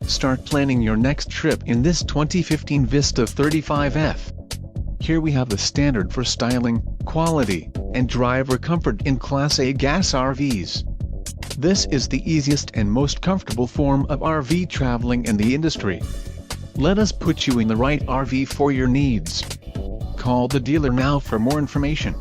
Start planning your next trip in this 2015 Vista 35F. Here we have the standard for styling, quality, and driver comfort in Class A gas RVs. This is the easiest and most comfortable form of RV traveling in the industry. Let us put you in the right RV for your needs. Call the dealer now for more information.